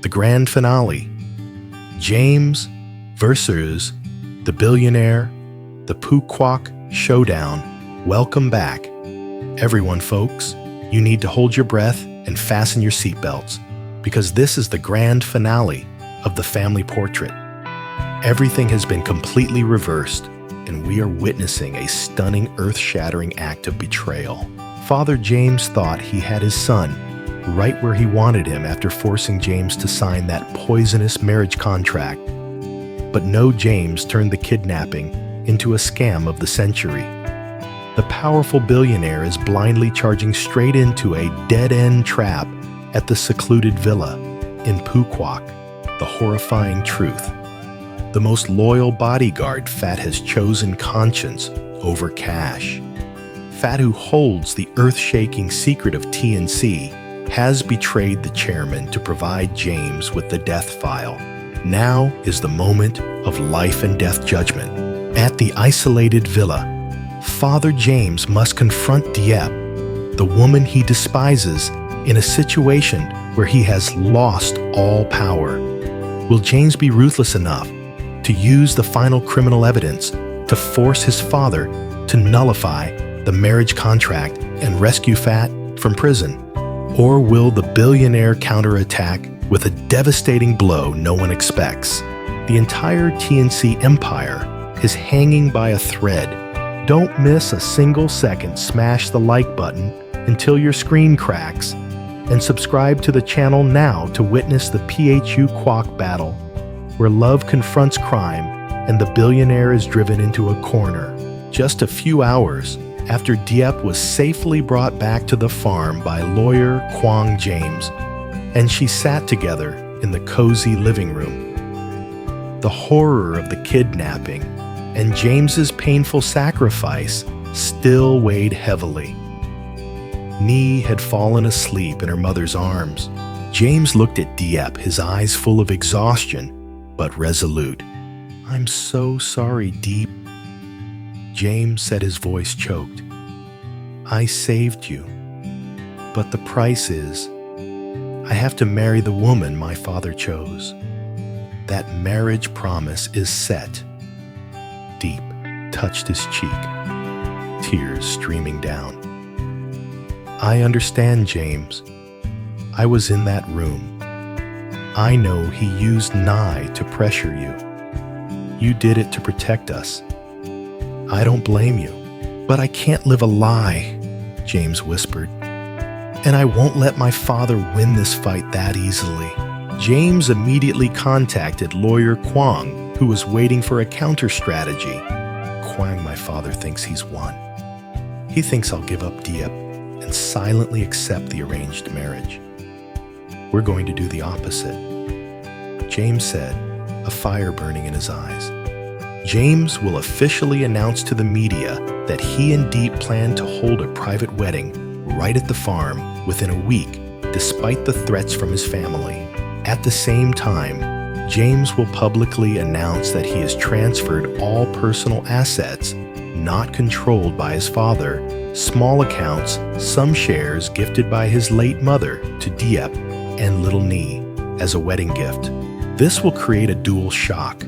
the grand finale. James versus the billionaire, the Pooquak showdown. Welcome back. Everyone, folks, you need to hold your breath and fasten your seatbelts, because this is the grand finale of the family portrait. Everything has been completely reversed, and we are witnessing a stunning, earth-shattering act of betrayal. Father James thought he had his son right where he wanted him after forcing James to sign that poisonous marriage contract. But no, James turned the kidnapping into a scam of the century. The powerful billionaire is blindly charging straight into a dead-end trap at the secluded villa in Pooquak. The horrifying truth. The most loyal bodyguard, Phat, has chosen conscience over cash. Phat, who holds the earth-shaking secret of TNC, has betrayed the chairman to provide James with the death file. Now is the moment of life and death judgment. At the isolated villa, Father James must confront Diep, the woman he despises, in a situation where he has lost all power. Will James be ruthless enough to use the final criminal evidence to force his father to nullify the marriage contract and rescue Phat from prison? Or will the billionaire counterattack with a devastating blow no one expects? The entire TNC empire is hanging by a thread. Don't miss a single second. Smash the like button until your screen cracks, and subscribe to the channel now to witness the PHAT'S battle, where love confronts crime and the billionaire is driven into a corner. Just a few hours after Diep was safely brought back to the farm by lawyer Kwang James, and she sat together in the cozy living room. The horror of the kidnapping and James's painful sacrifice still weighed heavily. Nee had fallen asleep in her mother's arms. James looked at Diep, his eyes full of exhaustion, but resolute. "I'm so sorry, Diep," James said, his voice choked. "I saved you, but the price is I have to marry the woman my father chose. That marriage promise is set." Diep touched his cheek, tears streaming down. "I understand, James. I was in that room. I know he used Ly to pressure you. You did it to protect us. I don't blame you. But I can't live a lie," James whispered. "And I won't let my father win this fight that easily." James immediately contacted lawyer Kwang, who was waiting for a counter-strategy. "Kwang, my father thinks he's won. He thinks I'll give up Diep and silently accept the arranged marriage. We're going to do the opposite," James said, a fire burning in his eyes. James will officially announce to the media that he and Diep plan to hold a private wedding right at the farm within a week, despite the threats from his family. At the same time, James will publicly announce that he has transferred all personal assets not controlled by his father, small accounts, some shares gifted by his late mother to Diep and little Nee as a wedding gift. This will create a dual shock.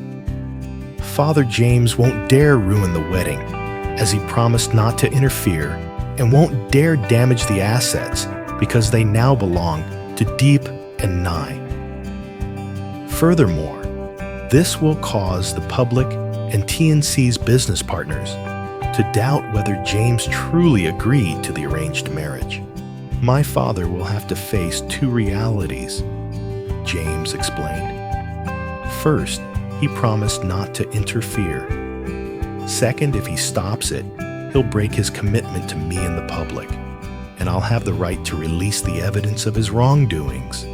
Father James won't dare ruin the wedding, as he promised not to interfere, and won't dare damage the assets because they now belong to Diep and Ly. Furthermore, this will cause the public and TNC's business partners to doubt whether James truly agreed to the arranged marriage. "My father will have to face two realities," James explained. "First, he promised not to interfere. Second, if he stops it, he'll break his commitment to me and the public, and I'll have the right to release the evidence of his wrongdoings.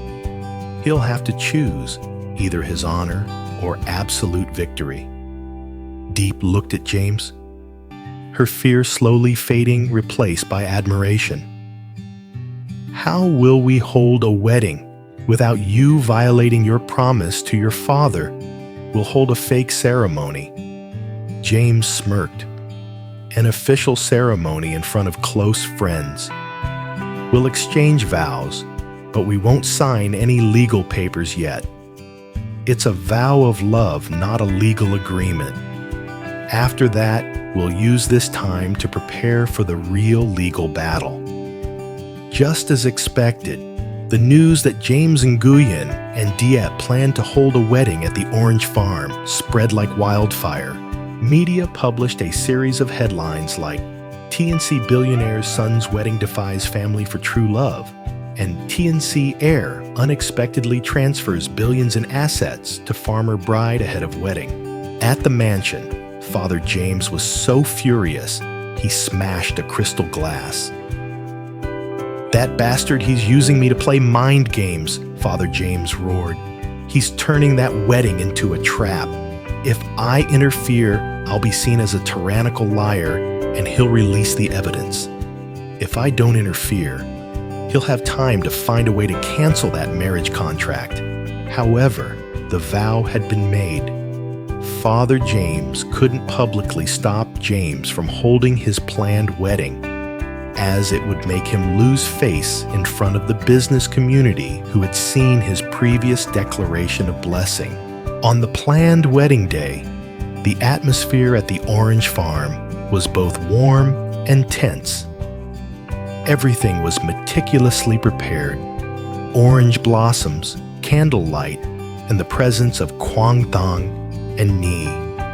He'll have to choose either his honor or absolute victory." Diep looked at James, her fear slowly fading, replaced by admiration. "How will we hold a wedding without you violating your promise to your father? We'll hold a fake ceremony." James smirked. "An official ceremony in front of close friends. We'll exchange vows, but we won't sign any legal papers yet. It's a vow of love, not a legal agreement. After that, we'll use this time to prepare for the real legal battle. Just as expected, the news that James Nguyen and Diep planned to hold a wedding at the Orange Farm spread like wildfire. Media published a series of headlines like TNC billionaire's son's wedding defies family for true love, and TNC heir unexpectedly transfers billions in assets to farmer bride ahead of wedding. At the mansion, Father James was so furious, he smashed a crystal glass. "That bastard, he's using me to play mind games," Father James roared. "He's turning that wedding into a trap. If I interfere, I'll be seen as a tyrannical liar and he'll release the evidence. If I don't interfere, he'll have time to find a way to cancel that marriage contract." However, the vow had been made. Father James couldn't publicly stop James from holding his planned wedding, as it would make him lose face in front of the business community who had seen his previous declaration of blessing. On the planned wedding day, the atmosphere at the Orange Farm was both warm and tense. Everything was meticulously prepared. Orange blossoms, candlelight, and the presence of Quang Thang and Ni.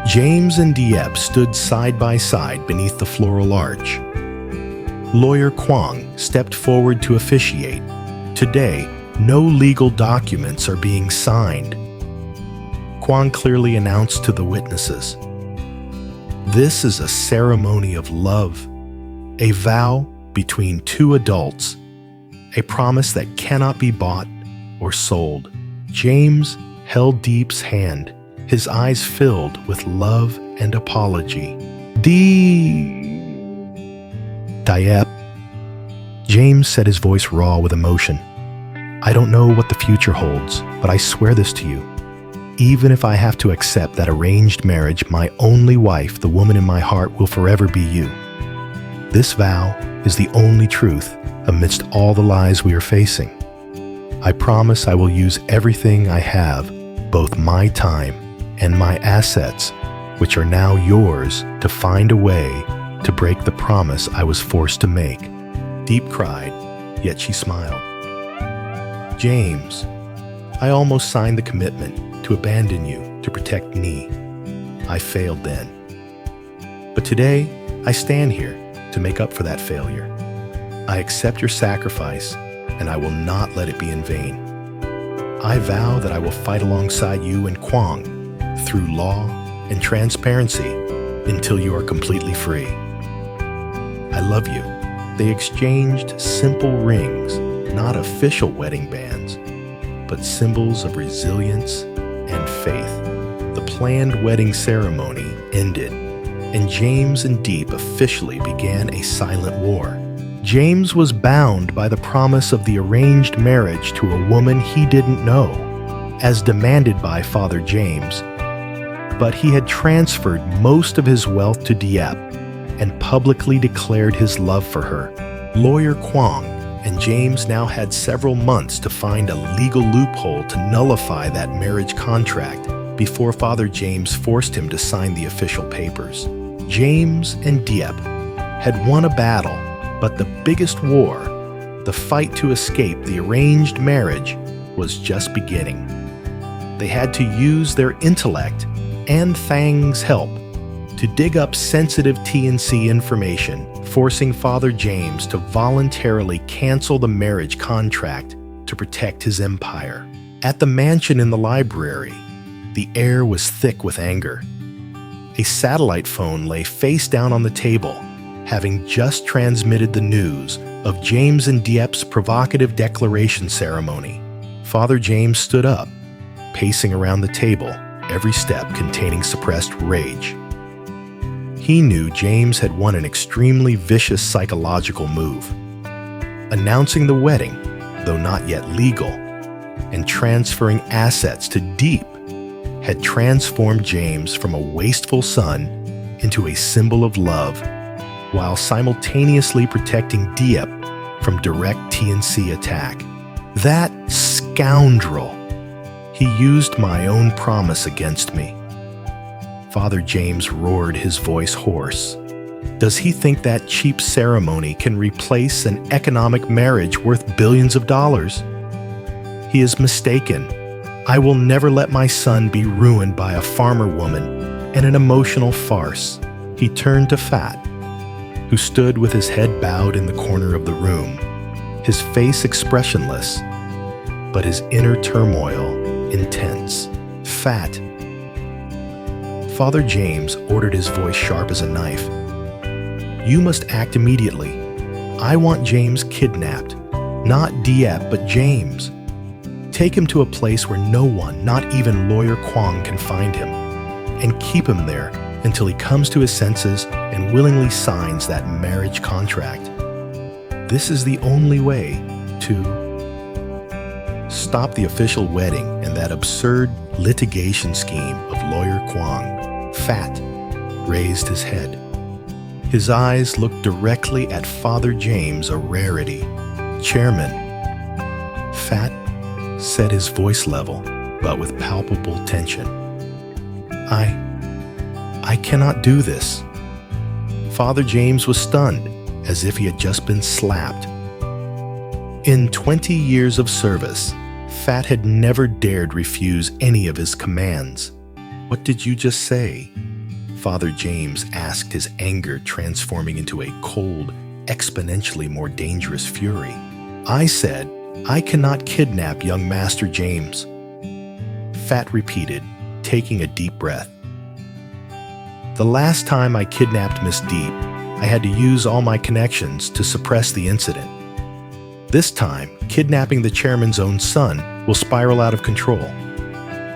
James and Diep stood side by side beneath the floral arch. Lawyer Quang stepped forward to officiate. Today, no legal documents are being signed. Quang clearly announced to the witnesses, "This is a ceremony of love, a vow between two adults, a promise that cannot be bought or sold." James held Diep's hand, his eyes filled with love and apology. Diep. James said, his voice raw with emotion. "I don't know what the future holds, but I swear this to you. Even if I have to accept that arranged marriage, my only wife, the woman in my heart, will forever be you. This vow is the only truth amidst all the lies we are facing. I promise I will use everything I have, both my time and my assets, which are now yours, to find a way to break the promise I was forced to make." Diep cried, yet she smiled. "James, I almost signed the commitment to abandon you to protect Ni. I failed then. But today, I stand here to make up for that failure. I accept your sacrifice, and I will not let it be in vain. I vow that I will fight alongside you and Quang through law and transparency until you are completely free. I love you." They exchanged simple rings, not official wedding bands, but symbols of resilience and faith. The planned wedding ceremony ended, and James and Diep officially began a silent war. James was bound by the promise of the arranged marriage to a woman he didn't know, as demanded by Father James, but he had transferred most of his wealth to Diep and publicly declared his love for her. Lawyer Quang and James now had several months to find a legal loophole to nullify that marriage contract before Father James forced him to sign the official papers. James and Diep had won a battle, but the biggest war, the fight to escape the arranged marriage, was just beginning. They had to use their intellect and Thang's help to dig up sensitive TNC information, forcing Father James to voluntarily cancel the marriage contract to protect his empire. At the mansion in the library, the air was thick with anger. A satellite phone lay face down on the table, having just transmitted the news of James and Diep's provocative declaration ceremony. Father James stood up, pacing around the table, every step containing suppressed rage. He knew James had won an extremely vicious psychological move. Announcing the wedding, though not yet legal, and transferring assets to Diep had transformed James from a wasteful son into a symbol of love, while simultaneously protecting Diep from direct TNC attack. That scoundrel! He used my own promise against me. Father James roared, his voice hoarse. Does he think that cheap ceremony can replace an economic marriage worth billions of dollars? He is mistaken. I will never let my son be ruined by a farmer woman and an emotional farce. He turned to Phat, who stood with his head bowed in the corner of the room, his face expressionless, but his inner turmoil intense. Phat. Father James ordered, his voice sharp as a knife. You must act immediately. I want James kidnapped. Not Diep, but James. Take him to a place where no one, not even Lawyer Kwong, can find him, and keep him there until he comes to his senses and willingly signs that marriage contract. This is the only way to stop the official wedding and that absurd litigation scheme of Lawyer Kwong. Phat raised his head. His eyes looked directly at Father James, a rarity. Chairman. Phat said, his voice level, but with palpable tension. I cannot do this. Father James was stunned, as if he had just been slapped. In 20 years of service, Phat had never dared refuse any of his commands. What did you just say? Father James asked, his anger transforming into a cold, exponentially more dangerous fury. I said, I cannot kidnap young Master James. Phat repeated, taking a deep breath. The last time I kidnapped Miss Diep, I had to use all my connections to suppress the incident. This time, kidnapping the chairman's own son will spiral out of control.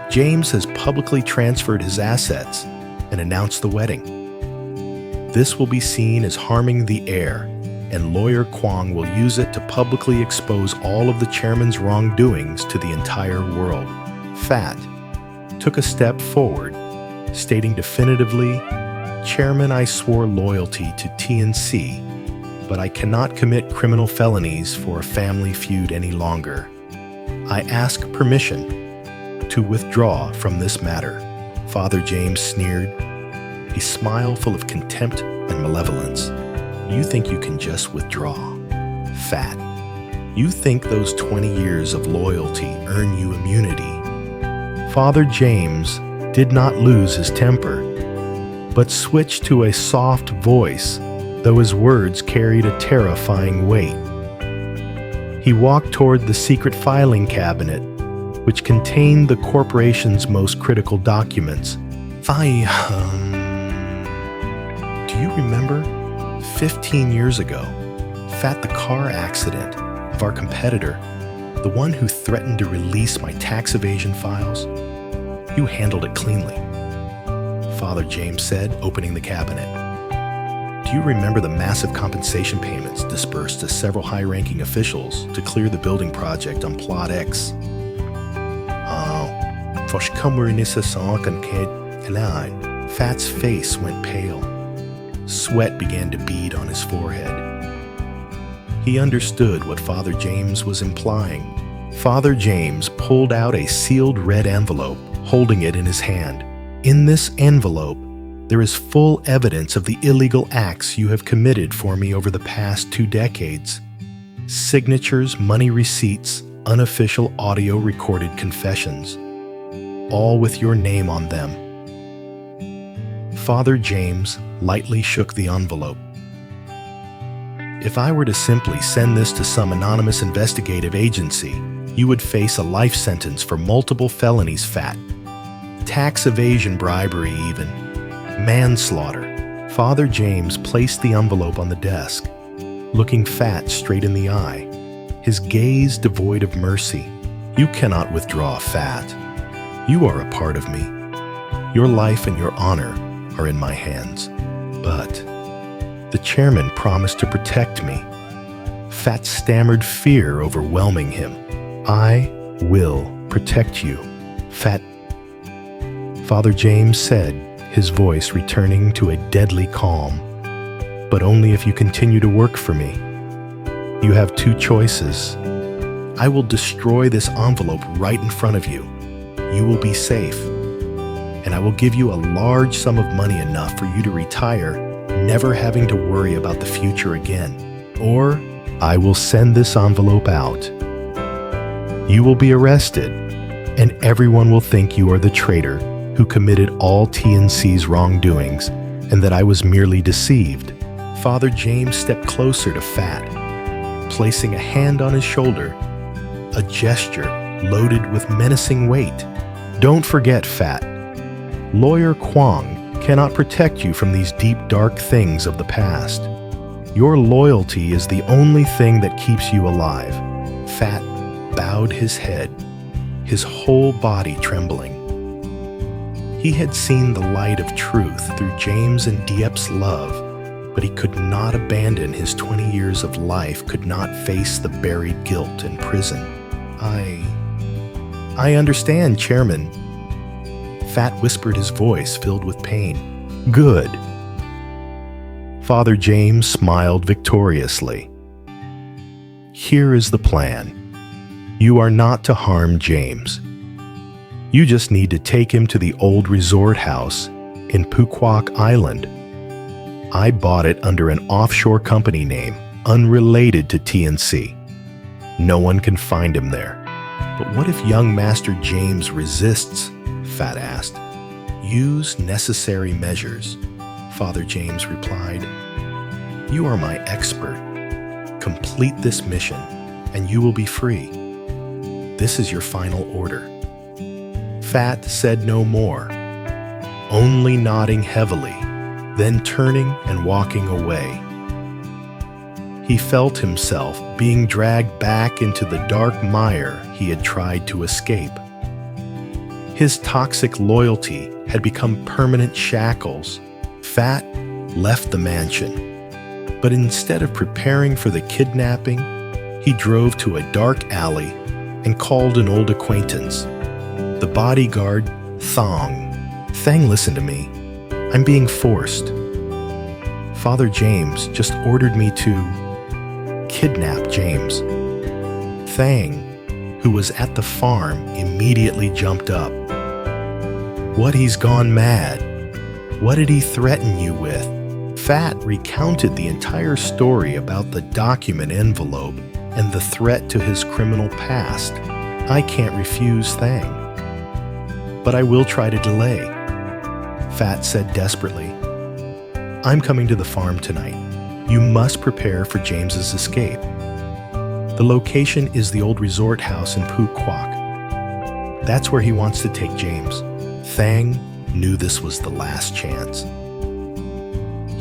James has publicly transferred his assets and announced the wedding. This will be seen as harming the heir, and Lawyer Kwong will use it to publicly expose all of the chairman's wrongdoings to the entire world. Phat took a step forward, stating definitively, Chairman, I swore loyalty to TNC, but I cannot commit criminal felonies for a family feud any longer. I ask permission to withdraw from this matter. Father James sneered, a smile full of contempt and malevolence. You think you can just withdraw? Phat. You think those 20 years of loyalty earn you immunity? Father James did not lose his temper, but switched to a soft voice, though his words carried a terrifying weight. He walked toward the secret filing cabinet, which contained the corporation's most critical documents. Do you remember? 15 years ago, Phat, the car accident of our competitor, the one who threatened to release my tax evasion files, you handled it cleanly, Father James said, opening the cabinet. Do you remember the massive compensation payments dispersed to several high-ranking officials to clear the building project on Plot X? Phat's face went pale. Sweat began to bead on his forehead. He understood what Father James was implying. Father James pulled out a sealed red envelope, holding it in his hand. In this envelope, there is full evidence of the illegal acts you have committed for me over the past 2 decades. Signatures, money receipts, unofficial audio recorded confessions, all with your name on them. Father James lightly shook the envelope. If I were to simply send this to some anonymous investigative agency, you would face a life sentence for multiple felonies, Phat. Tax evasion, bribery even. Manslaughter. Father James placed the envelope on the desk, looking Phat straight in the eye, his gaze devoid of mercy. You cannot withdraw, Phat. You are a part of me. Your life and your honor are in my hands. But the chairman promised to protect me. Phat stammered, fear overwhelming him. I will protect you, Phat. Father James said, his voice returning to a deadly calm. But only if you continue to work for me. You have 2 choices. I will destroy this envelope right in front of you. You will be safe. And I will give you a large sum of money enough for you to retire, never having to worry about the future again. Or I will send this envelope out. You will be arrested, and everyone will think you are the traitor who committed all TNC's wrongdoings and that I was merely deceived. Father James stepped closer to Fat, placing a hand on his shoulder, a gesture loaded with menacing weight. Don't forget, Fat. Lawyer Kwong cannot protect you from these deep, dark things of the past. Your loyalty is the only thing that keeps you alive. Fat bowed his head, his whole body trembling. He had seen the light of truth through James and Diep's love, but he could not abandon his 20 years of life, could not face the buried guilt in prison. I understand, Chairman. Fat whispered, his voice filled with pain. Good. Father James smiled victoriously. Here is the plan. You are not to harm James. You just need to take him to the old resort house in Pukwak Island. I bought it under an offshore company name, unrelated to TNC. No one can find him there. But what if young Master James resists? Fat asked. Use necessary measures, Father James replied. You are my expert. Complete this mission, and you will be free. This is your final order. Fat said no more, only nodding heavily, then turning and walking away. He felt himself being dragged back into the dark mire he had tried to escape. His toxic loyalty had become permanent shackles. Fat left the mansion, but instead of preparing for the kidnapping, he drove to a dark alley and called an old acquaintance, the bodyguard, Thang. Thang, listen to me. I'm being forced. Father James just ordered me to kidnap James. Thang, who was at the farm, immediately jumped up. What, he's gone mad? What did he threaten you with? Fat recounted the entire story about the document envelope and the threat to his criminal past. I can't refuse Thang. But I will try to delay, Fat said desperately. I'm coming to the farm tonight. You must prepare for James's escape. The location is the old resort house in Pukwak. That's where he wants to take James. Thang knew this was the last chance.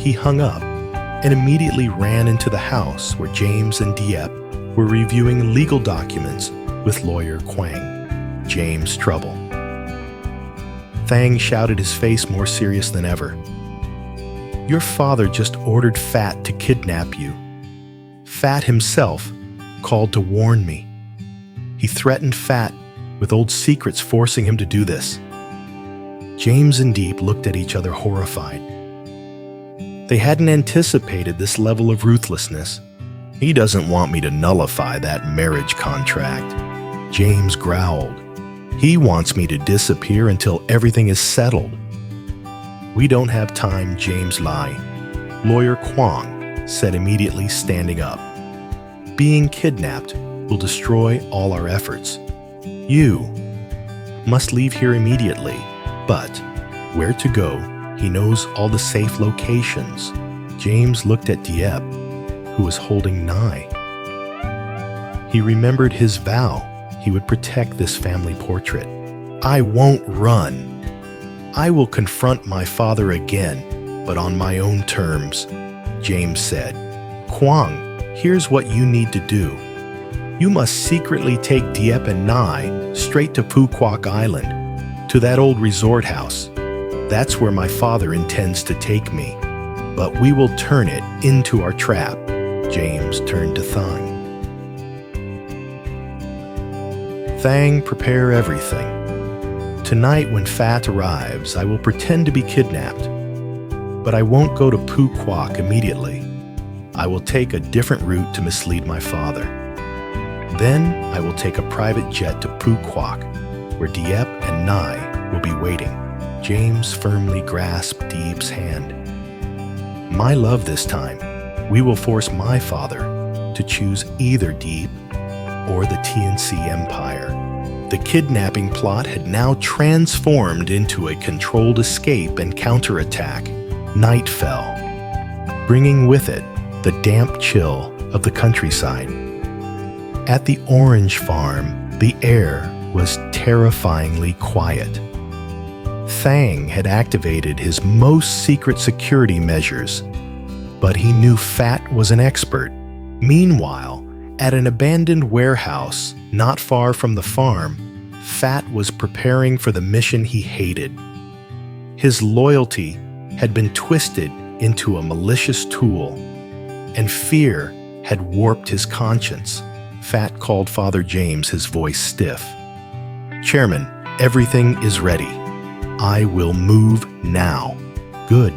He hung up and immediately ran into the house where James and Diep were reviewing legal documents with lawyer Kwang. James' trouble. Thang shouted, his face more serious than ever. Your father just ordered Fat to kidnap you. Fat himself called to warn me. He threatened Fat with old secrets, forcing him to do this. James and Diep looked at each other horrified. They hadn't anticipated this level of ruthlessness. He doesn't want me to nullify that marriage contract, James growled. He wants me to disappear until everything is settled. We don't have time, James Ly. Lawyer Kwong said immediately, standing up. Being kidnapped will destroy all our efforts. You must leave here immediately, but where to go? He knows all the safe locations. James looked at Diep, who was holding Nye. He remembered his vow. He would protect this family portrait. I won't run. I will confront my father again, but on my own terms, James said. Kwong, here's what you need to do. You must secretly take Diep and Nye straight to Pukwak Island, to that old resort house. That's where my father intends to take me, but we will turn it into our trap. James turned to Thang. Thang, prepare everything. Tonight when Fat arrives, I will pretend to be kidnapped. But I won't go to Pukwak immediately. I will take a different route to mislead my father. Then I will take a private jet to Phuoc, where Diep and Nye will be waiting. James firmly grasped Diep's hand. My love this time, we will force my father to choose either Diep or the TNC Empire. The kidnapping plot had now transformed into a controlled escape and counterattack. Night fell, bringing with it the damp chill of the countryside. At the orange farm, the air was terrifyingly quiet. Thang had activated his most secret security measures, but he knew Phat was an expert. Meanwhile, at an abandoned warehouse not far from the farm, Phat was preparing for the mission he hated. His loyalty had been twisted into a malicious tool, and fear had warped his conscience. Phat called Father James, his voice stiff. Chairman, everything is ready. I will move now. Good.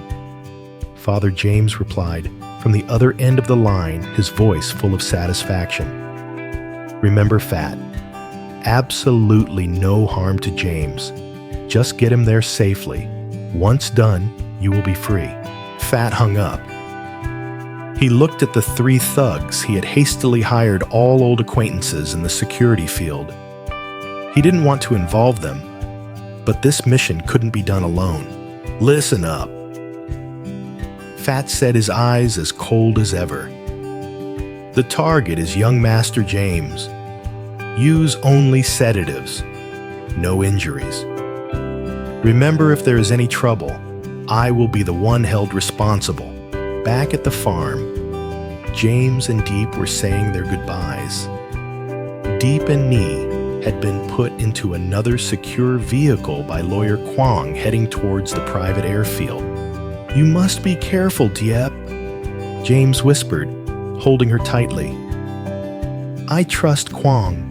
Father James replied from the other end of the line, his voice full of satisfaction. Remember, Phat, absolutely no harm to James. Just get him there safely. Once done, you will be free. Phat hung up. He looked at the 3 thugs he had hastily hired, all old acquaintances in the security field. He didn't want to involve them, but this mission couldn't be done alone. Listen up. Phat said, his eyes as cold as ever. The target is young Master James. Use only sedatives. No injuries. Remember, if there is any trouble, I will be the one held responsible. Back at the farm, James and Diep were saying their goodbyes. Diep and Nhi had been put into another secure vehicle by Lawyer Kwong, heading towards the private airfield. You must be careful, Diep, James whispered, holding her tightly. I trust Kwong.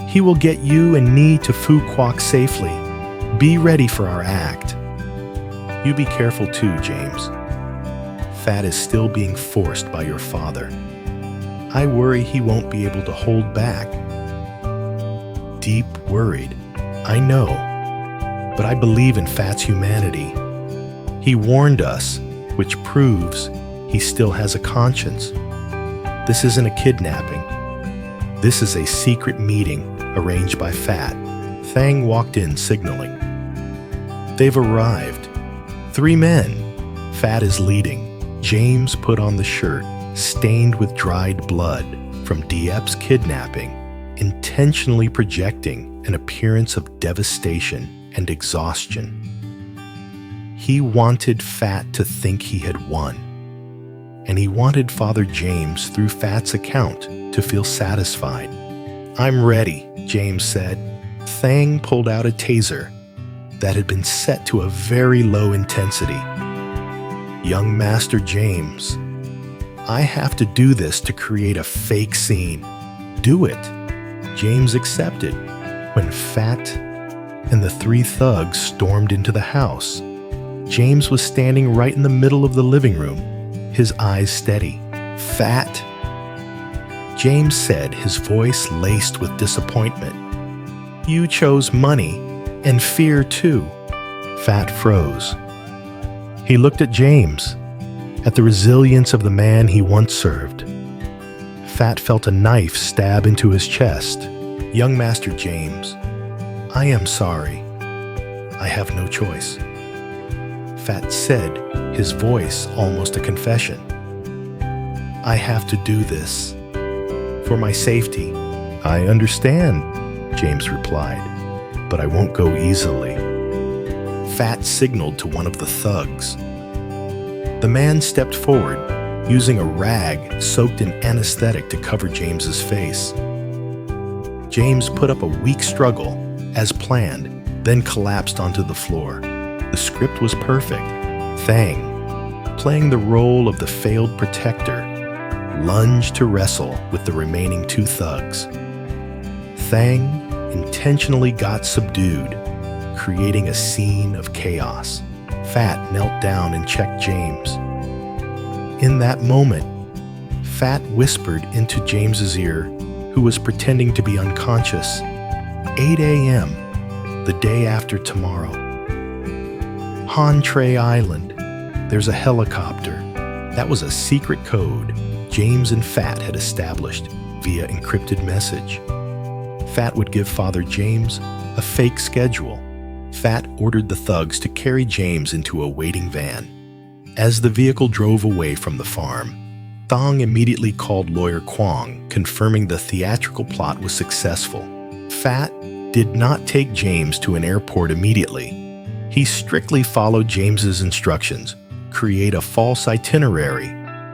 He will get you and Nhi to Phuoc safely. Be ready for our act. You be careful too, James. Phat is still being forced by your father. I worry he won't be able to hold back. Diep worried. I know, but I believe in Phat's humanity. He warned us, which proves he still has a conscience. This isn't a kidnapping. This is a secret meeting arranged by Phat. Thang walked in, signaling. They've arrived. 3 men. Phat is leading. James put on the shirt, stained with dried blood from Diep's kidnapping, intentionally projecting an appearance of devastation and exhaustion. He wanted Phat to think he had won, and he wanted Father James, through Phat's account, to feel satisfied. I'm ready, James said. Thang pulled out a taser that had been set to a very low intensity. Young Master James, I have to do this to create a fake scene. Do it. James accepted. When Phat and the 3 thugs stormed into the house, James was standing right in the middle of the living room, his eyes steady. Phat, James said, his voice laced with disappointment. You chose money and fear too. Phat froze. He looked at James, at the resilience of the man he once served. Phat felt a knife stab into his chest. Young Master James, I am sorry. I have no choice. Phat said, his voice almost a confession. I have to do this. For my safety. I understand, James replied, but I won't go easily. Phat signaled to one of the thugs. The man stepped forward, using a rag soaked in anesthetic to cover James's face. James put up a weak struggle, as planned, then collapsed onto the floor. The script was perfect. Thang, playing the role of the failed protector, lunged to wrestle with the remaining 2 thugs. Thang intentionally got subdued, creating a scene of chaos. Phat knelt down and checked James. In that moment, Phat whispered into James's ear, who was pretending to be unconscious. 8 a.m., the day after tomorrow. Entree Island. There's a helicopter. That was a secret code James and Fat had established via encrypted message. Fat would give Father James a fake schedule. Fat ordered the thugs to carry James into a waiting van. As the vehicle drove away from the farm, Thong immediately called lawyer Kwong, confirming the theatrical plot was successful. Fat did not take James to an airport immediately. He strictly followed James's instructions, create a false itinerary.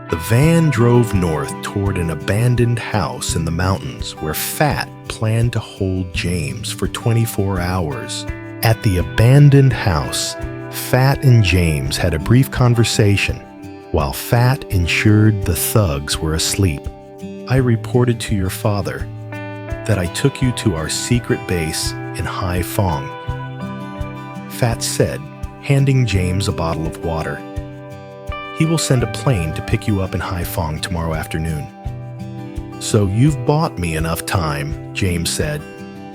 The van drove north toward an abandoned house in the mountains where Fat planned to hold James for 24 hours. At the abandoned house, Fat and James had a brief conversation while Fat ensured the thugs were asleep. I reported to your father that I took you to our secret base in Hai Phong, Fat said, handing James a bottle of water. He will send a plane to pick you up in Hai Phong tomorrow afternoon. So you've bought me enough time, James said.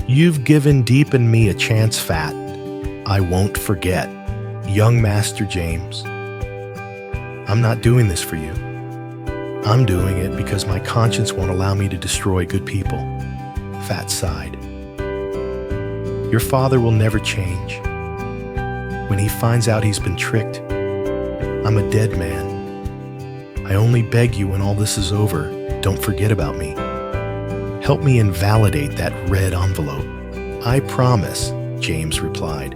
You've given Deep and me a chance, Fat. I won't forget. Young Master James. I'm not doing this for you. I'm doing it because my conscience won't allow me to destroy good people. Fat sighed. Your father will never change. When he finds out he's been tricked, I'm a dead man. I only beg you when all this is over, don't forget about me. Help me invalidate that red envelope. I promise, James replied.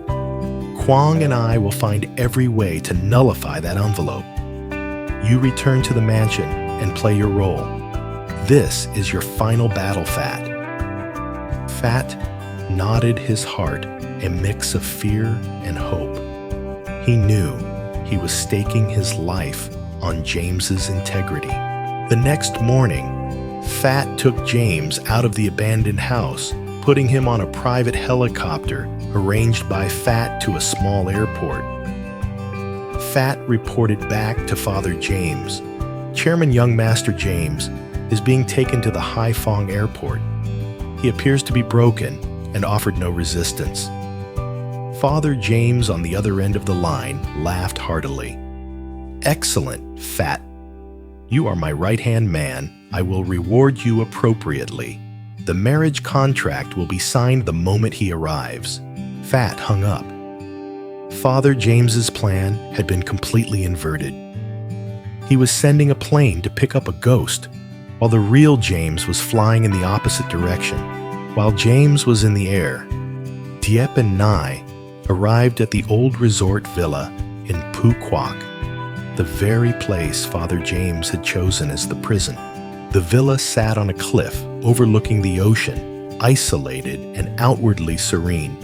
Kwong and I will find every way to nullify that envelope. You return to the mansion and play your role. This is your final battle, Fat. Fat nodded his heart, a mix of fear and hope. He knew he was staking his life on James's integrity. The next morning, Fat took James out of the abandoned house, putting him on a private helicopter arranged by Fat to a small airport. Fat reported back to Father James. Chairman Young Master James is being taken to the Hai Phong airport. He appears to be broken and offered no resistance. Father James on the other end of the line laughed heartily. Excellent, Fat. You are my right-hand man. I will reward you appropriately. The marriage contract will be signed the moment he arrives. Fat hung up. Father James's plan had been completely inverted. He was sending a plane to pick up a ghost, while the real James was flying in the opposite direction. While James was in the air, Diep and Nye arrived at the old resort villa in Phu Quoc, the very place Father James had chosen as the prison. The villa sat on a cliff overlooking the ocean, isolated and outwardly serene.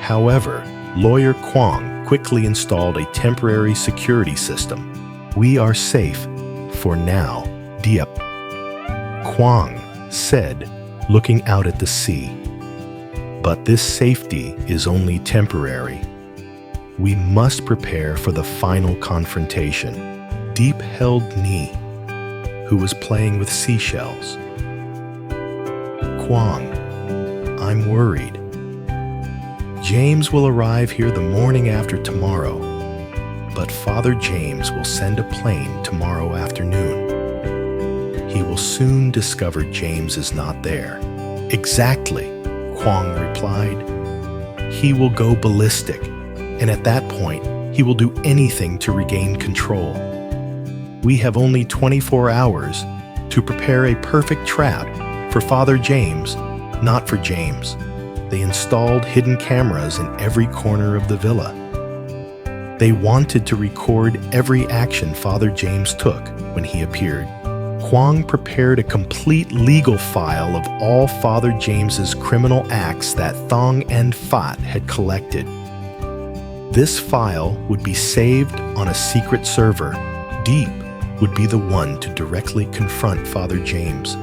However, Lawyer Kwong quickly installed a temporary security system. We are safe for now, Diep, Kwong said, looking out at the sea. But this safety is only temporary. We must prepare for the final confrontation. Diep held Ni, who was playing with seashells. Kwong, I'm worried. James will arrive here the morning after tomorrow, but Father James will send a plane tomorrow afternoon. He will soon discover James is not there. Exactly, Kwong replied. He will go ballistic, and at that point, he will do anything to regain control. We have only 24 hours to prepare a perfect trap for Father James, not for James. They installed hidden cameras in every corner of the villa. They wanted to record every action Father James took when he appeared. Kwong prepared a complete legal file of all Father James's criminal acts that Thong and Fat had collected. This file would be saved on a secret server. Deep would be the one to directly confront Father James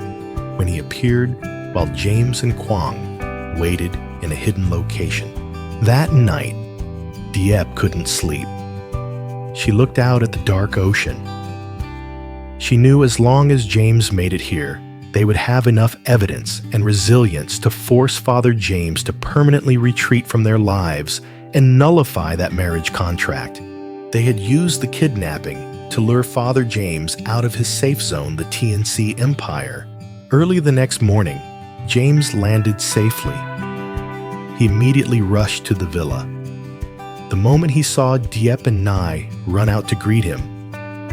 when he appeared while James and Kwong waited in a hidden location. That night, Diep couldn't sleep. She looked out at the dark ocean. She knew as long as James made it here, they would have enough evidence and resilience to force Father James to permanently retreat from their lives and nullify that marriage contract. They had used the kidnapping to lure Father James out of his safe zone, the TNC Empire. Early the next morning, James landed safely. He immediately rushed to the villa. The moment he saw Diep and Ly run out to greet him,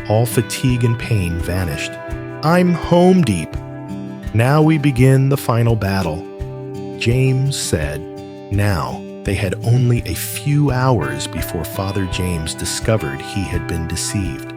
all fatigue and pain vanished. "I'm home, Diep. Now we begin the final battle," James said. Now, they had only a few hours before Father James discovered he had been deceived.